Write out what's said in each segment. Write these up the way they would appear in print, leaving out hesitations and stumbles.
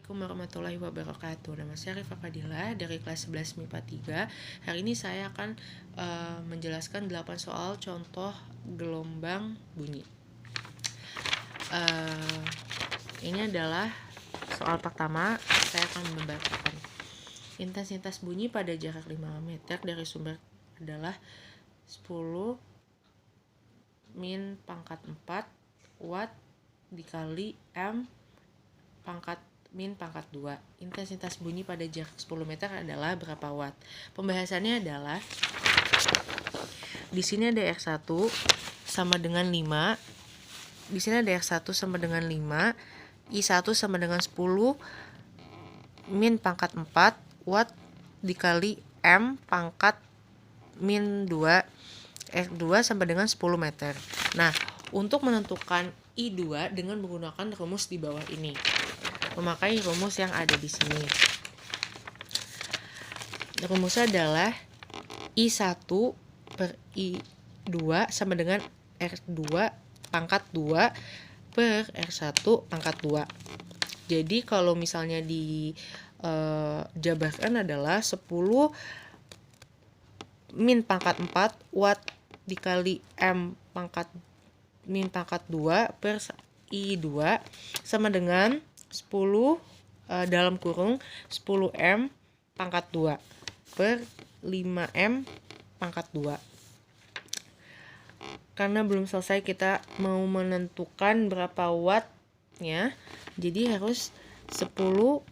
Assalamualaikum warahmatullahi wabarakatuh. Nama saya Rifa Fadilah dari kelas 11 MIPA 3. Hari ini saya akan menjelaskan 8 soal contoh gelombang bunyi. Ini adalah soal pertama. Saya akan membacakan. Intensitas bunyi pada jarak 5 meter dari sumber adalah 10 min pangkat 4 watt dikali M pangkat min pangkat 2. Intensitas bunyi pada jarak 10 meter adalah berapa watt? Pembahasannya adalah di sini ada R1 sama dengan 5. Di sini ada R1 sama dengan 5, I1 sama dengan 10 min pangkat 4 watt dikali M pangkat min 2, R2 sama dengan 10 meter. Nah, untuk menentukan I2 dengan menggunakan rumus di bawah ini, memakai rumus yang ada di sini. Rumusnya adalah I1 per I2 sama dengan R2 pangkat 2 per R1 pangkat 2. Jadi kalau misalnya dijabarkan adalah 10 min pangkat 4 watt dikali M pangkat min pangkat 2 per I2 sama dengan 10 dalam kurung 10M pangkat 2 per 5M pangkat 2. Karena belum selesai kita mau menentukan berapa wattnya, jadi harus 10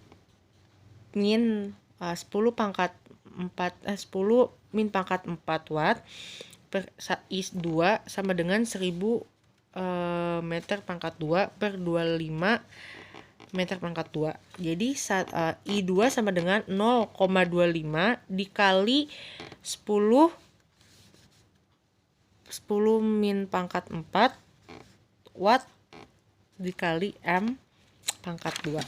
pangkat 4 10 min pangkat 4 watt per I2 sama dengan 1000 meter pangkat 2 per 25 meter pangkat 2. Jadi I2 sama dengan 0,25 dikali 10 min pangkat 4 watt dikali M pangkat 2.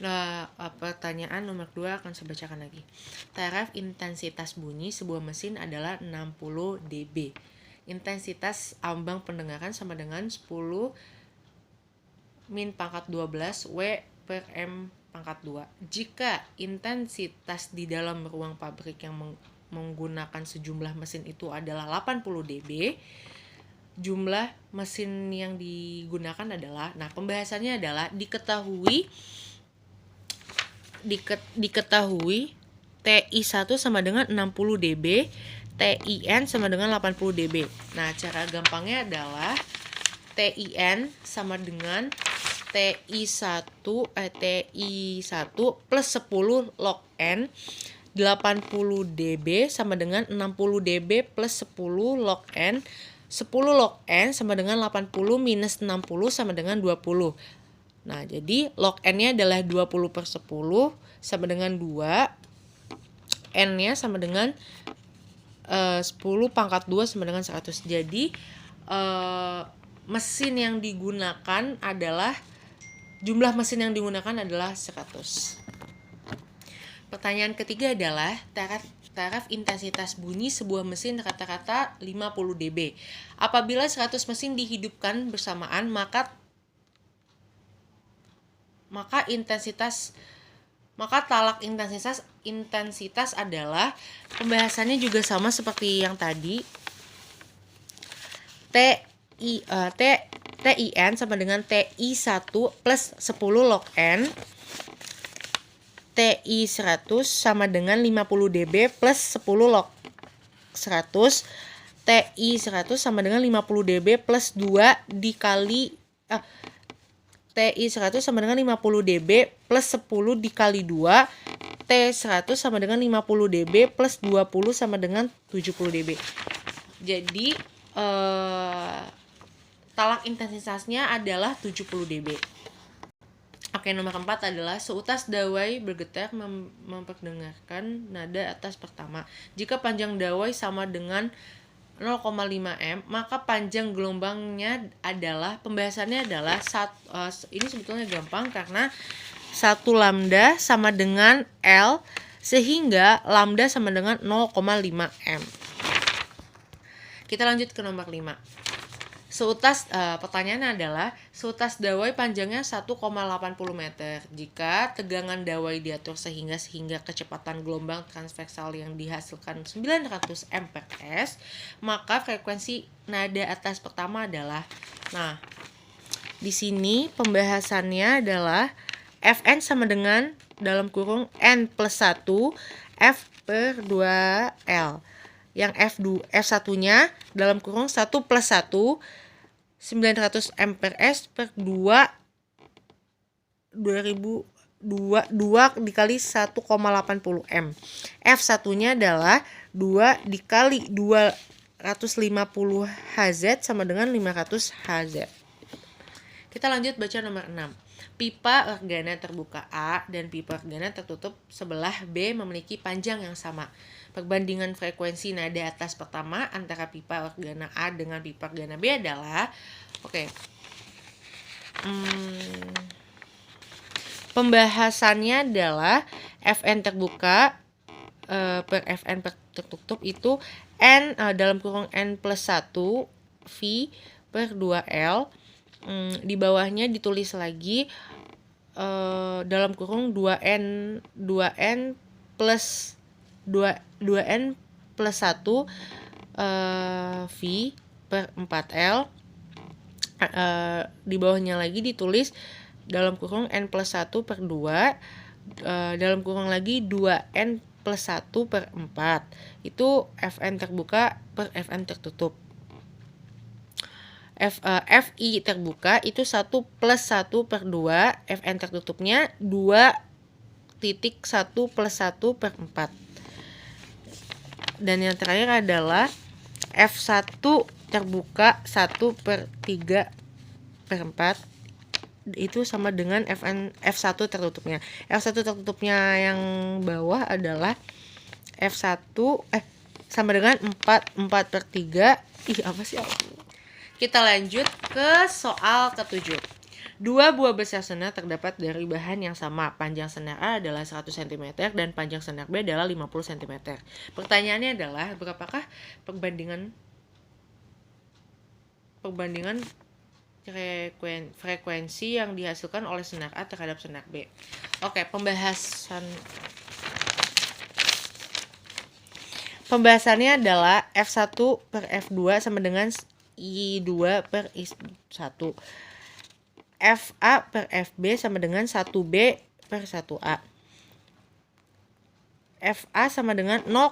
Nah, pertanyaan nomor 2 akan saya bacakan lagi. Taraf intensitas bunyi sebuah mesin adalah 60 dB. Intensitas ambang pendengaran sama dengan 10 min pangkat 12 W per M pangkat 2. Jika intensitas di dalam ruang pabrik yang menggunakan sejumlah mesin itu adalah 80 dB, jumlah mesin yang digunakan adalah, nah pembahasannya adalah diketahui TI1 sama dengan 60 dB, TIN sama dengan 80 dB. Nah, cara gampangnya adalah TIN sama dengan TI1 plus 10 log N. 80 dB sama dengan 60 dB plus 10 log N. 10 log N sama dengan 80 minus 60 sama dengan 20. Nah, jadi log N-nya adalah 20 per 10 sama dengan 2. N-nya sama dengan 10 pangkat 2 sama dengan 100. Jadi mesin yang digunakan adalah, jumlah mesin yang digunakan adalah 100. Pertanyaan ketiga adalah taraf intensitas bunyi sebuah mesin rata-rata 50 dB. Apabila 100 mesin dihidupkan bersamaan, maka talak intensitas adalah, pembahasannya juga sama seperti yang tadi. TIN sama dengan TI1 plus 10 log N. TI100 sama dengan 50 dB plus 10 log 100. TI100 sama dengan 50 dB plus 2 dikali TI100 sama dengan 50 dB plus 10 dikali 2. T100 sama dengan 50 dB plus 20 sama dengan 70 dB. Jadi talak intensitasnya adalah 70 dB. Oke, nomor 4 adalah seutas dawai bergetar memperdengarkan nada atas pertama. Jika panjang dawai sama dengan 0,5 M, maka panjang gelombangnya adalah, pembahasannya adalah ini sebetulnya gampang karena 1 lambda sama dengan L, sehingga lambda sama dengan 0,5 M. Kita lanjut ke nomor 5. Pertanyaannya adalah seutas dawai panjangnya 1,80 meter. Jika tegangan dawai diatur sehingga kecepatan gelombang transversal yang dihasilkan 900 mprs, maka frekuensi nada atas pertama adalah. Nah, di sini pembahasannya adalah Fn sama dengan dalam kurung N plus 1 F per 2L. Yang F1-nya dalam kurung 1 plus 1 900 mprs per 2 dikali 1,80 m. F1-nya adalah 2 dikali 250 Hz sama dengan 500 Hz. Kita lanjut baca nomor 6. Pipa organa terbuka A dan pipa organa tertutup sebelah B memiliki panjang yang sama. Perbandingan frekuensi nada atas pertama antara pipa organa A dengan pipa organa B adalah pembahasannya adalah Fn terbuka per Fn tertutup itu N dalam kurung N plus 1 V per 2L. Di bawahnya ditulis lagi dalam kurung 2N plus 2N plus 1 V per 4L. Di bawahnya lagi ditulis dalam kurung N plus 1 per 2 dalam kurung lagi 2N plus 1 per 4. Itu Fn terbuka per Fn tertutup. Fi terbuka itu 1 plus 1 per 2, Fn tertutupnya 2.1 plus 1 per 4. Dan yang terakhir adalah F1 terbuka 1 per 3 per 4 itu sama dengan F1 tertutupnya. F1 tertutupnya yang bawah adalah F1 sama dengan 4 per 3. Apa sih? Kita lanjut ke soal ke-7. Dua buah besar senar terdapat dari bahan yang sama. Panjang senar A adalah 100 cm dan panjang senar B adalah 50 cm. Pertanyaannya adalah berapakah perbandingan frekuensi yang dihasilkan oleh senar A terhadap senar B. Pembahasannya adalah F1 per F2 sama dengan I2 per I1. FA per FB sama dengan 1B per 1A. FA sama dengan 0,5.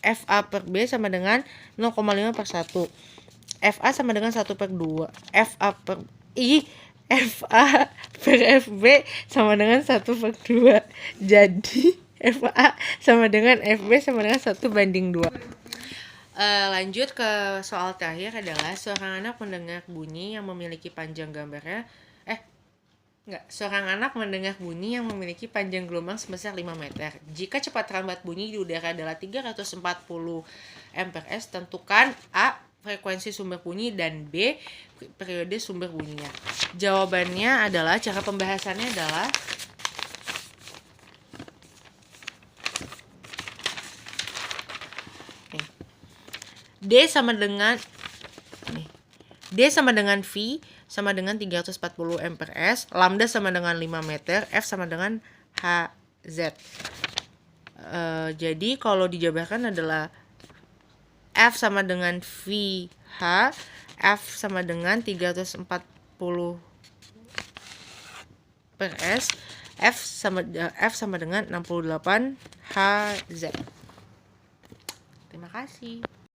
FA per B sama dengan 0,5 per 1. FA sama dengan 1 per 2. FA per FB sama dengan 1 per 2. Jadi FA sama dengan FB sama dengan 1:2. Lanjut ke soal terakhir adalah seorang anak mendengar bunyi yang memiliki panjang gambarnya seorang anak mendengar bunyi yang memiliki panjang gelombang sebesar 5 meter. Jika cepat rambat bunyi di udara adalah 340 mprs, tentukan A. frekuensi sumber bunyi dan B. periode sumber bunyinya. Jawabannya adalah, cara pembahasannya adalah D sama dengan V sama dengan 340 mprs, lambda sama dengan 5 meter, F sama dengan Hz. Jadi kalau dijabarkan adalah F sama dengan VH, F sama dengan 340 per S, F sama dengan 68 Hz. Terima kasih.